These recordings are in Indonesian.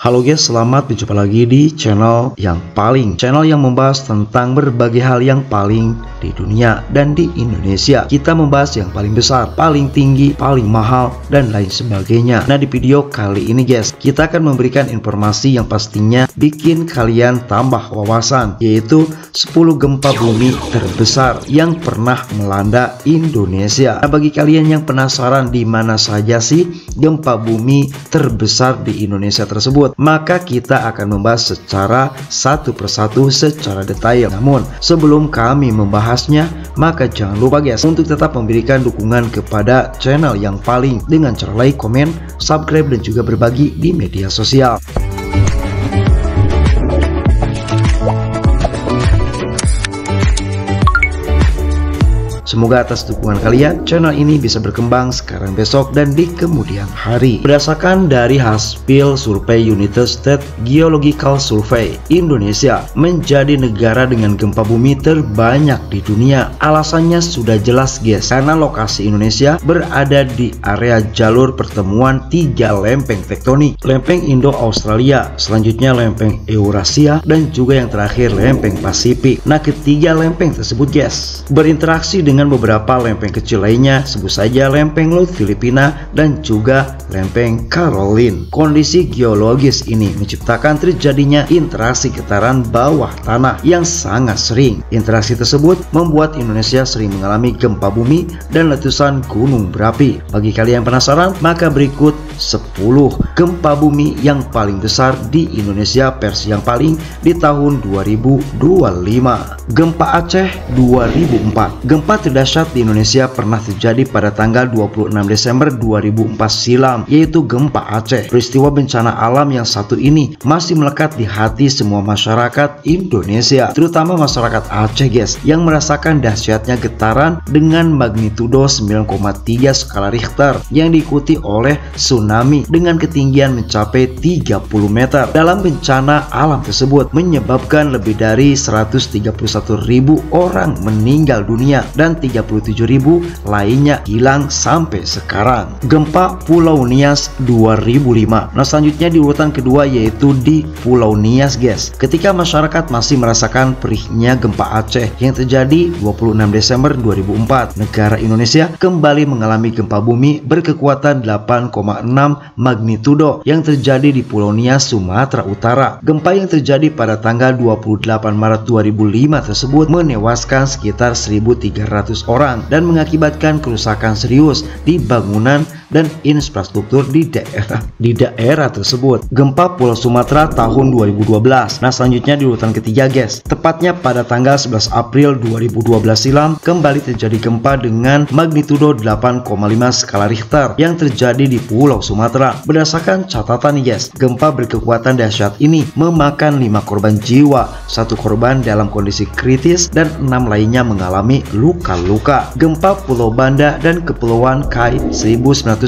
Halo guys, selamat berjumpa lagi di channel yang membahas tentang berbagai hal yang paling di dunia dan di Indonesia. Kita membahas yang paling besar, paling tinggi, paling mahal, dan lain sebagainya. Nah, di video kali ini guys, kita akan memberikan informasi yang pastinya bikin kalian tambah wawasan, yaitu 10 gempa bumi terbesar yang pernah melanda Indonesia. Nah, bagi kalian yang penasaran di mana saja sih gempa bumi terbesar di Indonesia tersebut, maka kita akan membahas secara satu persatu secara detail. Namun sebelum kami membahasnya, maka jangan lupa guys untuk tetap memberikan dukungan kepada channel yang paling dengan cara like, komen, subscribe, dan juga berbagi di media sosial. Semoga atas dukungan kalian, channel ini bisa berkembang sekarang, besok, dan di kemudian hari. Berdasarkan dari hasil survei United States Geological Survey, Indonesia menjadi negara dengan gempa bumi terbanyak di dunia. Alasannya sudah jelas guys, karena lokasi Indonesia berada di area jalur pertemuan 3 lempeng tektonik. Lempeng Indo-Australia, selanjutnya lempeng Eurasia, dan juga yang terakhir lempeng Pasifik. Nah, ketiga lempeng tersebut guys berinteraksi dengan beberapa lempeng kecil lainnya, sebut saja lempeng Laut Filipina dan juga lempeng Caroline. Kondisi geologis ini menciptakan terjadinya interaksi getaran bawah tanah yang sangat sering. Interaksi tersebut membuat Indonesia sering mengalami gempa bumi dan letusan gunung berapi. Bagi kalian yang penasaran, maka berikut 10 gempa bumi yang paling besar di Indonesia versi yang paling di tahun 2025. Gempa Aceh 2004. Gempa terdahsyat di Indonesia pernah terjadi pada tanggal 26 Desember 2004 silam, yaitu gempa Aceh. Peristiwa bencana alam yang satu ini masih melekat di hati semua masyarakat Indonesia, terutama masyarakat Aceh guys, yang merasakan dahsyatnya getaran dengan magnitudo 9,3 skala Richter yang diikuti oleh tsunami dengan ketinggian mencapai 30 meter. Dalam bencana alam tersebut menyebabkan lebih dari 131.000 orang meninggal dunia dan 37.000 lainnya hilang sampai sekarang. Gempa Pulau Nias 2005. Nah, selanjutnya di urutan kedua yaitu di Pulau Nias guys. Ketika masyarakat masih merasakan perihnya gempa Aceh yang terjadi 26 Desember 2004, negara Indonesia kembali mengalami gempa bumi berkekuatan 8,6 magnitudo yang terjadi di Pulau Nias, Sumatera Utara. Gempa yang terjadi pada tanggal 28 Maret 2005 tersebut menewaskan sekitar 1.300 orang dan mengakibatkan kerusakan serius di bangunan dan infrastruktur di daerah tersebut. Gempa Pulau Sumatera tahun 2012. Nah, selanjutnya di urutan ketiga guys, tepatnya pada tanggal 11 April 2012 silam kembali terjadi gempa dengan magnitudo 8,5 skala Richter yang terjadi di Pulau Sumatera. Berdasarkan catatan nih guys, gempa berkekuatan dahsyat ini memakan 5 korban jiwa, 1 korban dalam kondisi kritis, dan 6 lainnya mengalami luka-luka. Gempa Pulau Banda dan Kepulauan Kai 1938.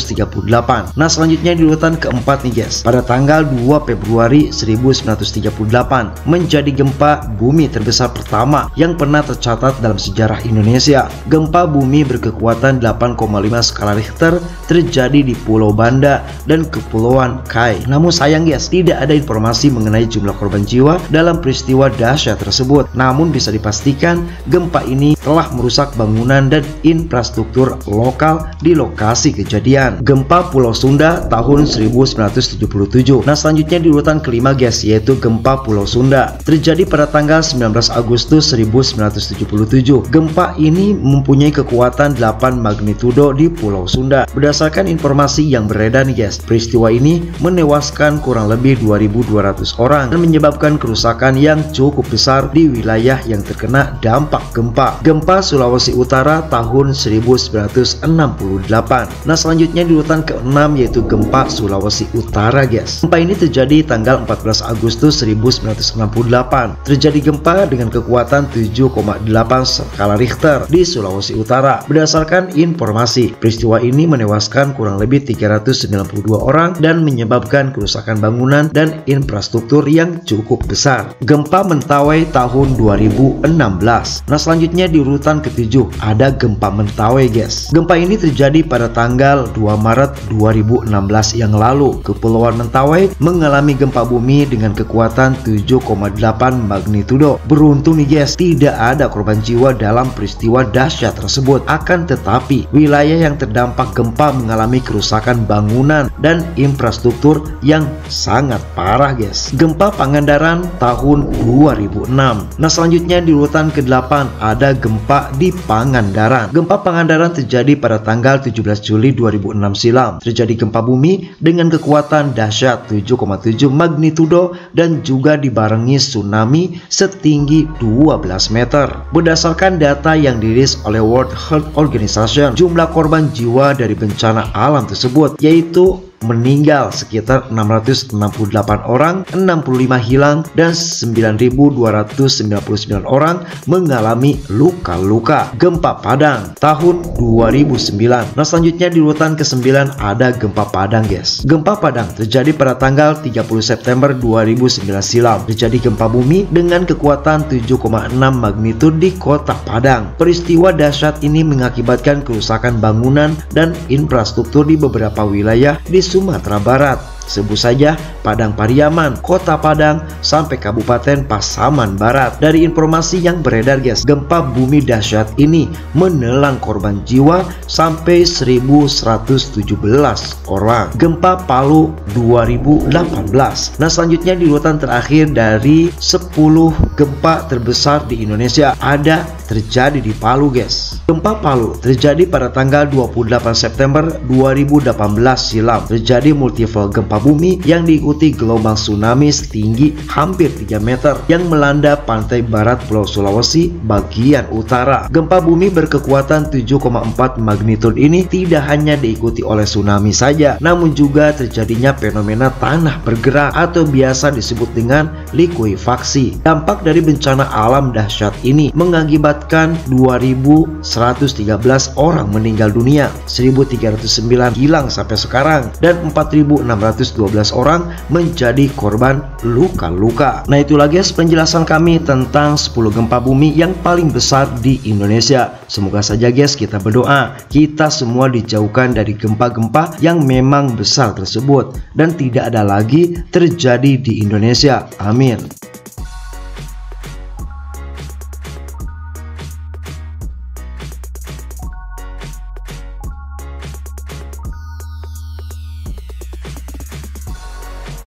Nah, selanjutnya di urutan keempat nih guys, pada tanggal 2 Februari 1938 menjadi gempa bumi terbesar pertama yang pernah tercatat dalam sejarah Indonesia. Gempa bumi berkekuatan 8,5 skala Richter terjadi di Pulau Banda dan Kepulauan Kai. Namun sayang guys, tidak ada informasi mengenai jumlah korban jiwa dalam peristiwa dahsyat tersebut. Namun bisa dipastikan gempa ini telah merusak bangunan dan infrastruktur lokal di lokasi kejadian. Gempa Pulau Sunda tahun 1977. Nah, selanjutnya di urutan kelima guys, yaitu gempa Pulau Sunda terjadi pada tanggal 19 Agustus 1977. Gempa ini mempunyai kekuatan 8 magnitudo di Pulau Sunda. Berdasarkan informasi yang beredar nih guys, peristiwa ini menewaskan kurang lebih 2.200 orang dan menyebabkan kerusakan yang cukup besar di wilayah yang terkena dampak gempa. Gempa Sulawesi Utara tahun 1968. Nah, selanjutnya di urutan ke-6 yaitu gempa Sulawesi Utara guys. Gempa ini terjadi tanggal 14 Agustus 1968. Terjadi gempa dengan kekuatan 7,8 skala Richter di Sulawesi Utara. Berdasarkan informasi, peristiwa ini menewaskan kurang lebih 392 orang dan menyebabkan kerusakan bangunan dan infrastruktur yang cukup besar. Gempa Mentawai tahun 2016. Nah, selanjutnya di urutan ke-7 ada gempa Mentawai guys. Gempa ini terjadi pada tanggal 2 Maret 2016 yang lalu. Kepulauan Mentawai mengalami gempa bumi dengan kekuatan 7,8 magnitudo. Beruntung nih guys, tidak ada korban jiwa dalam peristiwa dahsyat tersebut. Akan tetapi, wilayah yang terdampak gempa mengalami kerusakan bangunan dan infrastruktur yang sangat parah guys. Gempa Pangandaran tahun 2006. Nah, selanjutnya di urutan ke-8 ada gempa di Pangandaran. Gempa Pangandaran terjadi pada tanggal 17 Juli 2006 silam. Terjadi gempa bumi dengan kekuatan dahsyat 7,7 magnitudo dan juga dibarengi tsunami setinggi 12 meter. Berdasarkan data yang dirilis oleh World Health Organization, jumlah korban jiwa dari bencana alam tersebut yaitu meninggal sekitar 668 orang, 65 hilang, dan 9.299 orang mengalami luka-luka. Gempa Padang tahun 2009. Nah, selanjutnya di urutan ke-9 ada gempa Padang guys. Gempa Padang terjadi pada tanggal 30 September 2009 silam. Terjadi gempa bumi dengan kekuatan 7,6 magnitudo di kota Padang. Peristiwa dahsyat ini mengakibatkan kerusakan bangunan dan infrastruktur di beberapa wilayah di Sumatera Barat. Sebut saja Padang Pariaman, Kota Padang, sampai Kabupaten Pasaman Barat. Dari informasi yang beredar guys, gempa bumi dahsyat ini menelan korban jiwa sampai 1.117 orang. Gempa Palu 2018. Nah, selanjutnya di urutan terakhir dari 10 gempa terbesar di Indonesia ada terjadi di Palu guys. Gempa Palu terjadi pada tanggal 28 September 2018 silam. Terjadi multiple gempa bumi yang diikuti gelombang tsunami setinggi hampir 3 meter yang melanda pantai barat Pulau Sulawesi bagian utara. Gempa bumi berkekuatan 7,4 magnitudo ini tidak hanya diikuti oleh tsunami saja, namun juga terjadinya fenomena tanah bergerak atau biasa disebut dengan likuifaksi. Dampak dari bencana alam dahsyat ini mengakibatkan 2.113 orang meninggal dunia, 1.309 hilang sampai sekarang, dan 4.612 orang menjadi korban luka-luka. Nah, itulah guys penjelasan kami tentang 10 gempa bumi yang paling besar di Indonesia. Semoga saja guys kita berdoa kita semua dijauhkan dari gempa-gempa yang memang besar tersebut dan tidak ada lagi terjadi di Indonesia. Amin.